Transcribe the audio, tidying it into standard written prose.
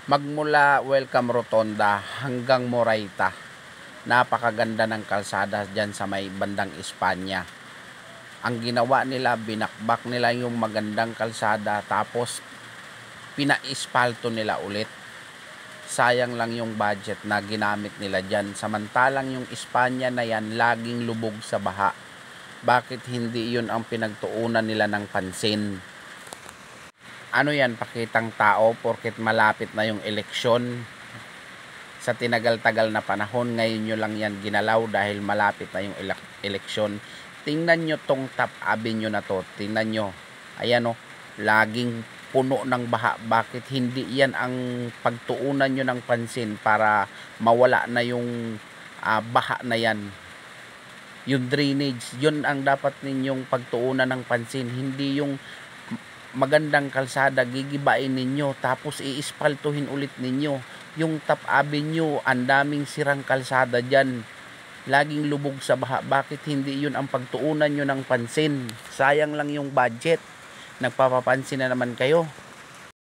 Magmula Welcome Rotonda hanggang Moraita, napakaganda ng kalsada dyan sa may bandang Espanya. Ang ginawa nila, binakbak nila yung magandang kalsada tapos pinaispalto nila ulit. Sayang lang yung budget na ginamit nila dyan. Samantalang yung Espanya na yan laging lubog sa baha. Bakit hindi yun ang pinagtuunan nila ng pansin? Ano yan, pakitang tao porket malapit na yung eleksyon. Sa tinagal-tagal na panahon, ngayon nyo lang yan ginalaw dahil malapit na yung eleksyon. Tingnan nyo tong Top Avenue na to. Tingnan nyo. Ayan o, laging puno ng baha. Bakit hindi yan ang pagtuunan nyo ng pansin para mawala na yung baha na yan? Yung drainage, yun ang dapat ninyong pagtuunan ng pansin. Hindi yung magandang kalsada gigibain ninyo tapos iispaltuhin ulit ninyo. Yung Top Avenue, ang daming sirang kalsada dyan, laging lubog sa baha. Bakit hindi yun ang pagtuunan nyo ng pansin? Sayang lang yung budget. Nagpapapansin na naman kayo.